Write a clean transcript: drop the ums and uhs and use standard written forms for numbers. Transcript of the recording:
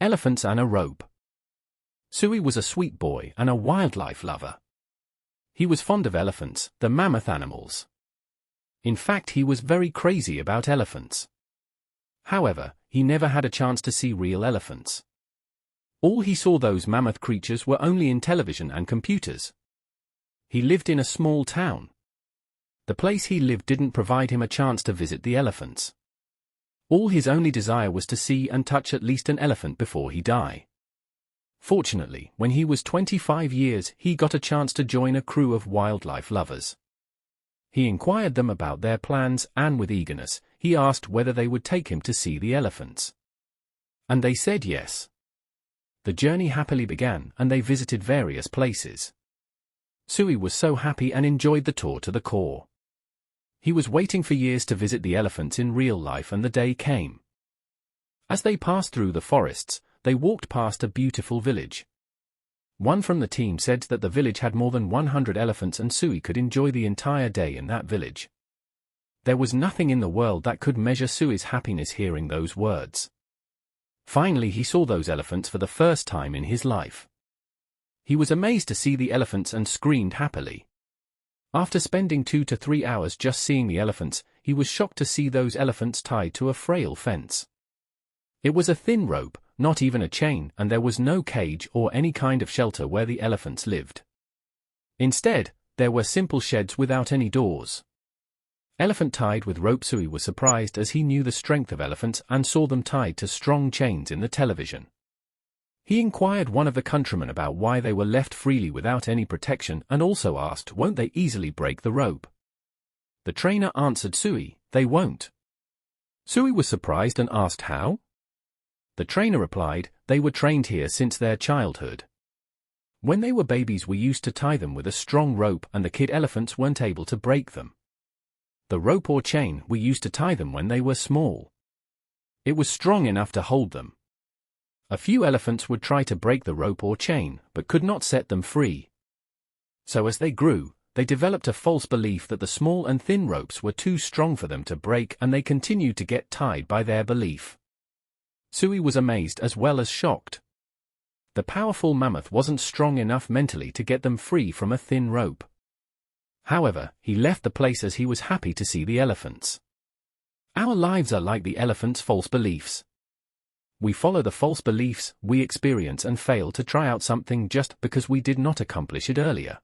Elephants and a rope. Suey was a sweet boy and a wildlife lover. He was fond of elephants, the mammoth animals. In fact, he was very crazy about elephants. However, he never had a chance to see real elephants. All he saw those mammoth creatures were only in television and computers. He lived in a small town. The place he lived didn't provide him a chance to visit the elephants. All his only desire was to see and touch at least an elephant before he died. Fortunately, when he was 25 years, he got a chance to join a crew of wildlife lovers. He inquired them about their plans, and with eagerness, he asked whether they would take him to see the elephants. And they said yes. The journey happily began, and they visited various places. Suey was so happy and enjoyed the tour to the core. He was waiting for years to visit the elephants in real life, and the day came. As they passed through the forests, they walked past a beautiful village. One from the team said that the village had more than 100 elephants and Suey could enjoy the entire day in that village. There was nothing in the world that could measure Suey's happiness hearing those words. Finally, he saw those elephants for the first time in his life. He was amazed to see the elephants and screamed happily. After spending 2 to 3 hours just seeing the elephants, he was shocked to see those elephants tied to a frail fence. It was a thin rope, not even a chain, and there was no cage or any kind of shelter where the elephants lived. Instead, there were simple sheds without any doors. Elephant tied with rope. Suey was surprised as he knew the strength of elephants and saw them tied to strong chains in the television. He inquired one of the countrymen about why they were left freely without any protection, and also asked, won't they easily break the rope? The trainer answered Suey, they won't. Suey was surprised and asked how? The trainer replied, they were trained here since their childhood. When they were babies, we used to tie them with a strong rope, and the kid elephants weren't able to break them. The rope or chain, we used to tie them when they were small. It was strong enough to hold them. A few elephants would try to break the rope or chain, but could not set them free. So as they grew, they developed a false belief that the small and thin ropes were too strong for them to break, and they continued to get tied by their belief. Suey was amazed as well as shocked. The powerful mammoth wasn't strong enough mentally to get them free from a thin rope. However, he left the place as he was happy to see the elephants. Our lives are like the elephant's false beliefs. We follow the false beliefs we experience and fail to try out something just because we did not accomplish it earlier.